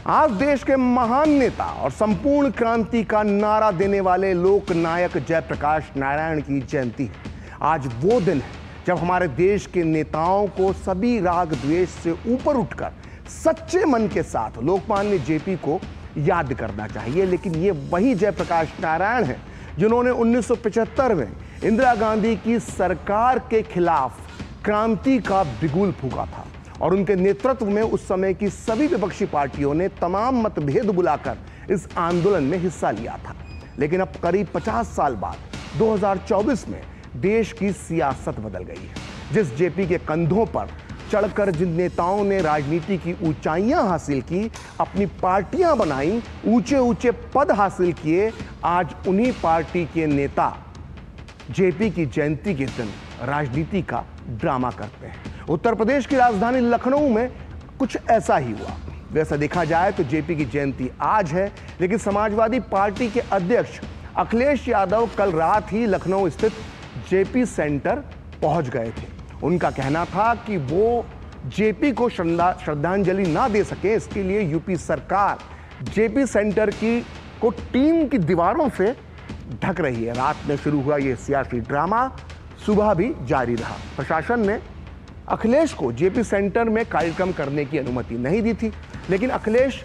आज देश के महान नेता और संपूर्ण क्रांति का नारा देने वाले लोक नायक जयप्रकाश नारायण की जयंती है। आज वो दिन है जब हमारे देश के नेताओं को सभी राग द्वेष से ऊपर उठकर सच्चे मन के साथ लोकमान्य जेपी को याद करना चाहिए। लेकिन ये वही जयप्रकाश नारायण है जिन्होंने 1975 में इंदिरा गांधी की सरकार के खिलाफ क्रांति का बिगुल फूंका था और उनके नेतृत्व में उस समय की सभी विपक्षी पार्टियों ने तमाम मतभेद बुलाकर इस आंदोलन में हिस्सा लिया था। लेकिन अब करीब 50 साल बाद 2024 में देश की सियासत बदल गई है। जिस जेपी के कंधों पर चढ़कर जिन नेताओं ने राजनीति की ऊंचाइयां हासिल की, अपनी पार्टियां बनाई, ऊंचे ऊंचे पद हासिल किए, आज उन्हीं पार्टी के नेता जेपी की जयंती के दिन राजनीति का ड्रामा करते हैं। उत्तर प्रदेश की राजधानी लखनऊ में कुछ ऐसा ही हुआ। वैसा देखा जाए तो जेपी की जयंती आज है, लेकिन समाजवादी पार्टी के अध्यक्ष अखिलेश यादव कल रात ही लखनऊ स्थित जेपी सेंटर पहुंच गए थे। उनका कहना था कि वो जेपी को श्रद्धांजलि ना दे सके, इसके लिए यूपी सरकार जेपी सेंटर को टीम की दीवारों से ढक रही है। रात में शुरू हुआ ये सियासी ड्रामा सुबह भी जारी रहा। प्रशासन ने अखिलेश को जेपी सेंटर में कार्यक्रम करने की अनुमति नहीं दी थी, लेकिन अखिलेश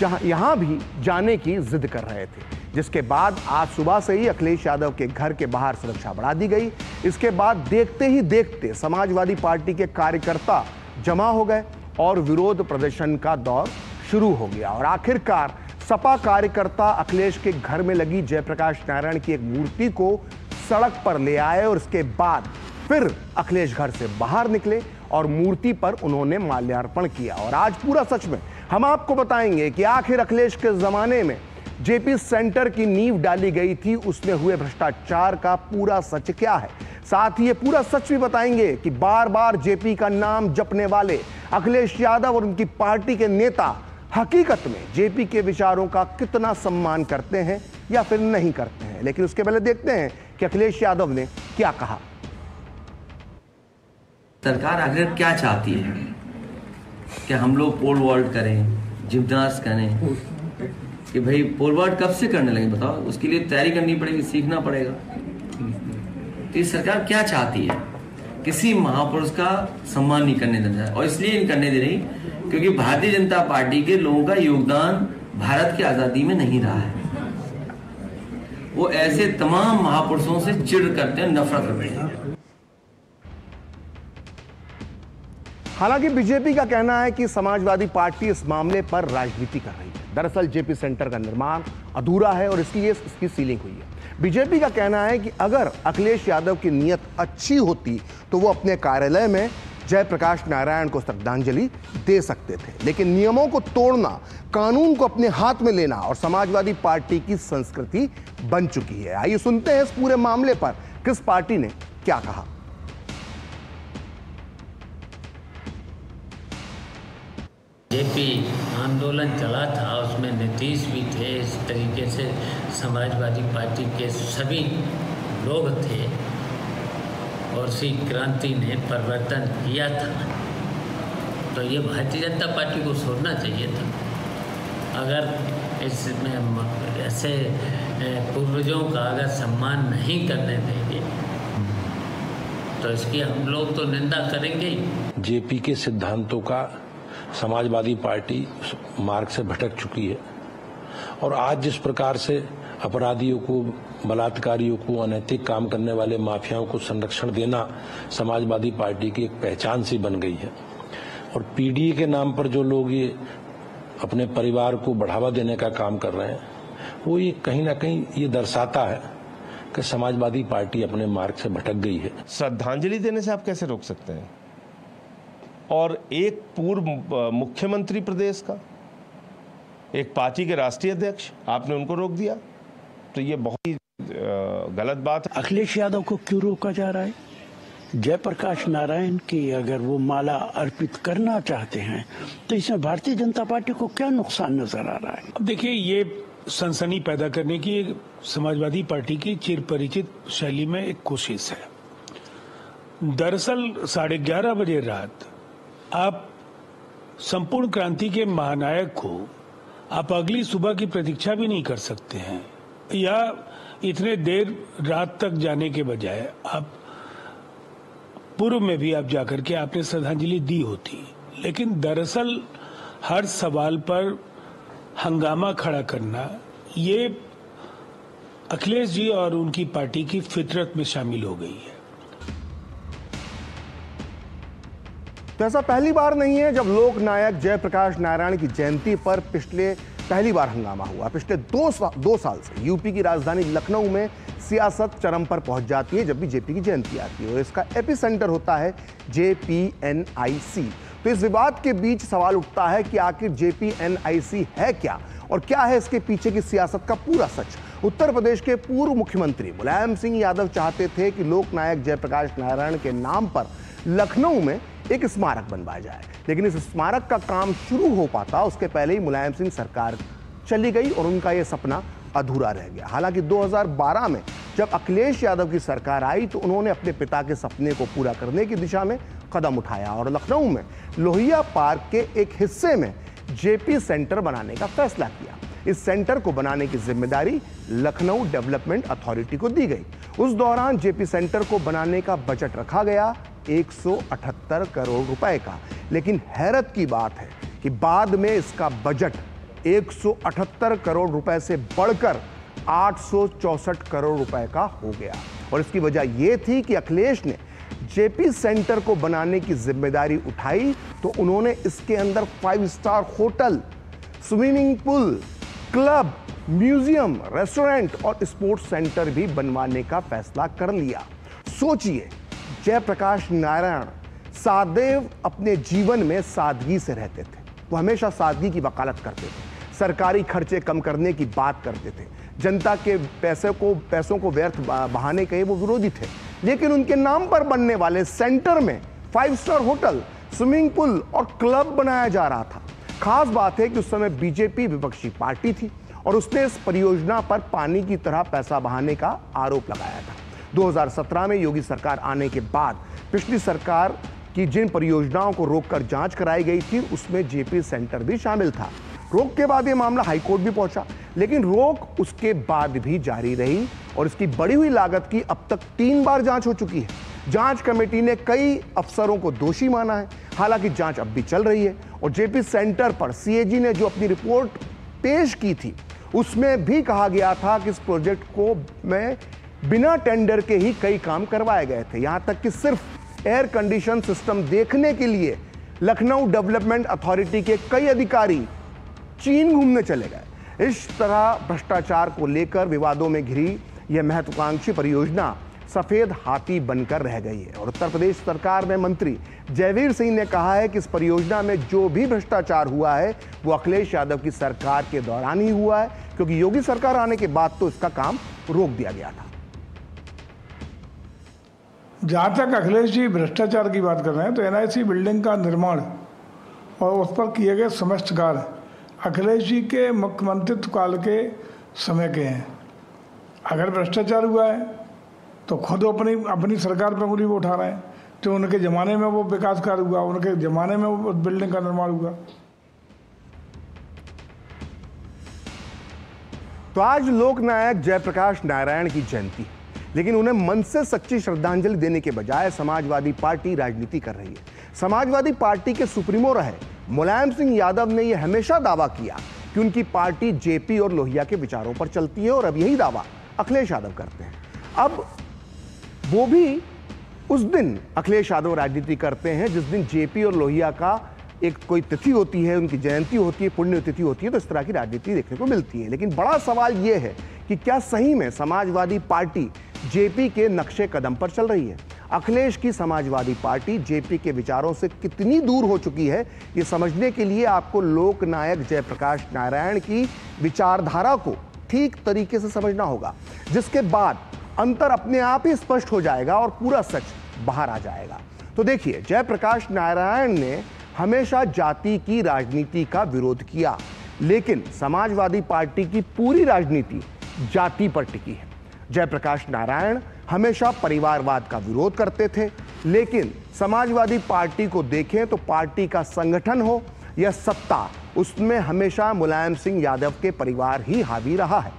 यहां भी जाने की जिद कर रहे थे, जिसके बाद आज सुबह से ही अखिलेश यादव के घर के बाहर सुरक्षा बढ़ा दी गई। इसके बाद देखते ही देखते समाजवादी पार्टी के कार्यकर्ता जमा हो गए और विरोध प्रदर्शन का दौर शुरू हो गया और आखिरकार सपा कार्यकर्ता अखिलेश के घर में लगी जयप्रकाश नारायण की एक मूर्ति को सड़क पर ले आए और इसके बाद फिर अखिलेश घर से बाहर निकले और मूर्ति पर उन्होंने माल्यार्पण किया। और आज पूरा सच में हम आपको बताएंगे कि आखिर अखिलेश के जमाने में जेपी सेंटर की नींव डाली गई थी, उसमें हुए भ्रष्टाचार का पूरा सच क्या है। साथ ही ये पूरा सच भी बताएंगे कि बार बार जेपी का नाम जपने वाले अखिलेश यादव और उनकी पार्टी के नेता हकीकत में जेपी के विचारों का कितना सम्मान करते हैं या फिर नहीं करते हैं। लेकिन उसके पहले देखते हैं कि अखिलेश यादव ने क्या कहा। सरकार आखिर क्या चाहती है कि हम लोग पोल वॉल्ट करें, जिम्नास्ट करें कि भाई पोल वॉल्ट कब से करने लगे बताओ? उसके लिए तैयारी करनी पड़ेगी, सीखना पड़ेगा। तो ये सरकार क्या चाहती है? किसी महापुरुष का सम्मान नहीं करने दे रहा, और इसलिए नहीं करने दे रही क्योंकि भारतीय जनता पार्टी के लोगों का योगदान भारत की आजादी में नहीं रहा है। वो ऐसे तमाम महापुरुषों से चिढ़ करते हैं, नफरत करते हैं। हालांकि बीजेपी का कहना है कि समाजवादी पार्टी इस मामले पर राजनीति कर रही है। दरअसल जेपी सेंटर का निर्माण अधूरा है और इसलिए इसकी सीलिंग हुई है। बीजेपी का कहना है कि अगर अखिलेश यादव की नीयत अच्छी होती तो वो अपने कार्यालय में जयप्रकाश नारायण को श्रद्धांजलि दे सकते थे, लेकिन नियमों को तोड़ना, कानून को अपने हाथ में लेना और समाजवादी पार्टी की संस्कृति बन चुकी है। आइए सुनते हैं इस पूरे मामले पर किस पार्टी ने क्या कहा। जेपी आंदोलन चला था, उसमें नीतीश भी थे, इस तरीके से समाजवादी पार्टी के सभी लोग थे और सी क्रांति ने परिवर्तन किया था। तो ये भारतीय जनता पार्टी को छोड़ना चाहिए था। अगर इसमें ऐसे पूर्वजों का अगर सम्मान नहीं करने देंगे तो इसकी हम लोग तो निंदा करेंगे ही। जेपी के सिद्धांतों का समाजवादी पार्टी मार्ग से भटक चुकी है और आज जिस प्रकार से अपराधियों को, बलात्कारियों को, अनैतिक काम करने वाले माफियाओं को संरक्षण देना समाजवादी पार्टी की एक पहचान सी बन गई है। और पीडीए के नाम पर जो लोग ये अपने परिवार को बढ़ावा देने का काम कर रहे हैं, वो ये कहीं ना कहीं ये दर्शाता है कि समाजवादी पार्टी अपने मार्ग से भटक गई है। श्रद्धांजलि देने से आप कैसे रोक सकते हैं? और एक पूर्व मुख्यमंत्री प्रदेश का, एक पार्टी के राष्ट्रीय अध्यक्ष, आपने उनको रोक दिया, तो ये बहुत ही गलत बात है। अखिलेश यादव को क्यों रोका जा रहा है? जयप्रकाश नारायण की अगर वो माला अर्पित करना चाहते हैं तो इसमें भारतीय जनता पार्टी को क्या नुकसान नजर आ रहा है? अब देखिए, ये सनसनी पैदा करने की समाजवादी पार्टी की चिर परिचित शैली में एक कोशिश है। दरअसल 11:30 बजे रात आप संपूर्ण क्रांति के महानायक को आप अगली सुबह की प्रतीक्षा भी नहीं कर सकते हैं, या इतने देर रात तक जाने के बजाय आप पूर्व में भी आप जाकर के आपने श्रद्धांजलि दी होती। लेकिन दरअसल हर सवाल पर हंगामा खड़ा करना ये अखिलेश जी और उनकी पार्टी की फितरत में शामिल हो गई है। तो ऐसा पहली बार नहीं है जब लोक नायक जयप्रकाश नारायण की जयंती पर पहली बार हंगामा हुआ। पिछले दो साल से यूपी की राजधानी लखनऊ में सियासत चरम पर पहुंच जाती है जब भी जेपी की जयंती आती है, और इसका एपिसेंटर होता है JPNIC। तो इस विवाद के बीच सवाल उठता है कि आखिर JPNIC है क्या, और क्या है इसके पीछे की सियासत का पूरा सच। उत्तर प्रदेश के पूर्व मुख्यमंत्री मुलायम सिंह यादव चाहते थे कि लोक नायक जयप्रकाश नारायण के नाम पर लखनऊ में एक स्मारक बनवाया जाए, लेकिन इस स्मारक का काम शुरू हो पाता उसके पहले ही मुलायम सिंह सरकार चली गई और उनका यह सपना अधूरा रह गया। हालांकि 2012 में जब अखिलेश यादव की सरकार आई तो उन्होंने अपने पिता के सपने को पूरा करने की दिशा में कदम उठाया और लखनऊ में लोहिया पार्क के एक हिस्से में JP सेंटर बनाने का फैसला किया। इस सेंटर को बनाने की जिम्मेदारी लखनऊ डेवलपमेंट अथॉरिटी को दी गई। उस दौरान JP सेंटर को बनाने का बजट रखा गया 178 करोड़ रुपए का, लेकिन हैरत की बात है कि बाद में इसका बजट 178 करोड़ रुपए से बढ़कर 864 करोड़ रुपए का हो गया। और इसकी वजह यह थी कि अखिलेश ने JP सेंटर को बनाने की जिम्मेदारी उठाई तो उन्होंने इसके अंदर 5 star hotel, swimming pool, club, museum, restaurant और स्पोर्ट्स सेंटर भी बनवाने का फैसला कर लिया। सोचिए, जयप्रकाश नारायण सदैव अपने जीवन में सादगी से रहते थे। वो हमेशा सादगी की वकालत करते थे, सरकारी खर्चे कम करने की बात करते थे, जनता के पैसों को व्यर्थ बहाने के वो विरोधी थे। लेकिन उनके नाम पर बनने वाले सेंटर में 5 स्टार होटल, स्विमिंग पूल और क्लब बनाया जा रहा था। खास बात है कि उस समय बीजेपी विपक्षी पार्टी थी और उसने इस परियोजना पर पानी की तरह पैसा बहाने का आरोप लगाया था। 2017 में योगी सरकार आने के बाद पिछली सरकार की जिन परियोजनाओं को रोककर जांच कराई गई थी उसमें JP सेंटर भी शामिल था। रोक के बाद यह मामला हाईकोर्ट भी पहुंचा, लेकिन रोक उसके बाद भी जारी रही और इसकी बढ़ी हुई लागत की अब तक 3 बार जांच हो चुकी है। जांच कमेटी ने कई अफसरों को दोषी माना है। हालांकि जांच अब भी चल रही है और JP सेंटर पर CAG ने जो अपनी रिपोर्ट पेश की थी उसमें भी कहा गया था कि इस प्रोजेक्ट को में बिना टेंडर के ही कई काम करवाए गए थे। यहां तक कि सिर्फ एयर कंडीशन सिस्टम देखने के लिए लखनऊ डेवलपमेंट अथॉरिटी के कई अधिकारी चीन घूमने चले गए। इस तरह भ्रष्टाचार को लेकर विवादों में घिरी यह महत्वाकांक्षी परियोजना सफेद हाथी बनकर रह गई है और उत्तर प्रदेश सरकार में मंत्री जयवीर सिंह ने कहा है कि इस परियोजना में जो भी भ्रष्टाचार हुआ है वो अखिलेश यादव की सरकार के दौरान ही हुआ है, क्योंकि योगी सरकार आने के बाद तो इसका काम रोक दिया गया था। जहाँ तक अखिलेश जी भ्रष्टाचार की बात कर रहे हैं तो NIC बिल्डिंग का निर्माण और उस पर किए गए समस्त कार्य अखिलेश जी के मुख्यमंत्रित्व काल के समय के हैं। अगर भ्रष्टाचार हुआ है तो खुद अपनी सरकार पर उंगली उठा रहे हैं। तो उनके ज़माने में वो विकास कार्य हुआ, उनके ज़माने में वो बिल्डिंग का निर्माण हुआ। तो आज लोक नायक जयप्रकाश नारायण की जयंती, लेकिन उन्हें मन से सच्ची श्रद्धांजलि देने के बजाय समाजवादी पार्टी राजनीति कर रही है। समाजवादी पार्टी के सुप्रीमो रहे मुलायम सिंह यादव ने यह हमेशा दावा किया कि उनकी पार्टी JP और लोहिया के विचारों पर चलती है और अब यही दावा अखिलेश यादव करते हैं। अब वो भी उस दिन अखिलेश यादव राजनीति करते हैं जिस दिन JP और लोहिया का एक कोई तिथि होती है, उनकी जयंती होती है, पुण्यतिथि होती है, तो इस तरह की राजनीति देखने को मिलती है। लेकिन बड़ा सवाल यह है कि क्या सही में समाजवादी पार्टी JP के नक्शे कदम पर चल रही है? अखिलेश की समाजवादी पार्टी JP के विचारों से कितनी दूर हो चुकी है, ये समझने के लिए आपको लोक नायक जयप्रकाश नारायण की विचारधारा को ठीक तरीके से समझना होगा, जिसके बाद अंतर अपने आप ही स्पष्ट हो जाएगा और पूरा सच बाहर आ जाएगा। तो देखिए, जयप्रकाश नारायण ने हमेशा जाति की राजनीति का विरोध किया, लेकिन समाजवादी पार्टी की पूरी राजनीति जाति पर टिकी है। जयप्रकाश नारायण हमेशा परिवारवाद का विरोध करते थे, लेकिन समाजवादी पार्टी को देखें तो पार्टी का संगठन हो या सत्ता, उसमें हमेशा मुलायम सिंह यादव के परिवार ही हावी रहा है।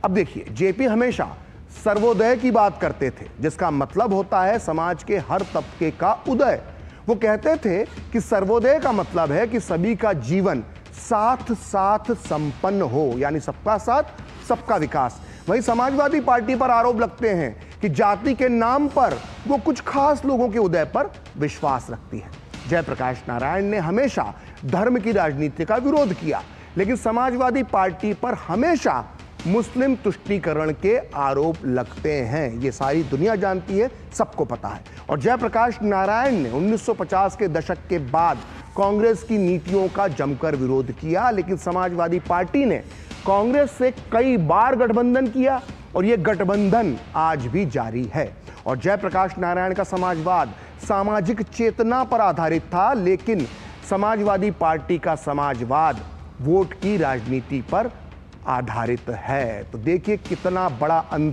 अब देखिए, जेपी हमेशा सर्वोदय की बात करते थे, जिसका मतलब होता है समाज के हर तबके का उदय। वो कहते थे कि सर्वोदय का मतलब है कि सभी का जीवन साथ साथ संपन्न हो, यानी सबका साथ सबका विकास। वहीं समाजवादी पार्टी पर आरोप लगते हैं कि जाति के नाम पर वो कुछ खास लोगों के उदय पर विश्वास रखती है। जयप्रकाश नारायण ने हमेशा धर्म की राजनीति का विरोध किया, लेकिन समाजवादी पार्टी पर हमेशा मुस्लिम तुष्टीकरण के आरोप लगते हैं। ये सारी दुनिया जानती है, सबको पता है। और जयप्रकाश नारायण ने 1950 के दशक के बाद कांग्रेस की नीतियों का जमकर विरोध किया, लेकिन समाजवादी पार्टी ने कांग्रेस से कई बार गठबंधन किया और यह गठबंधन आज भी जारी है। और जयप्रकाश नारायण का समाजवाद सामाजिक चेतना पर आधारित था, लेकिन समाजवादी पार्टी का समाजवाद वोट की राजनीति पर आधारित है। तो देखिए कितना बड़ा अंतर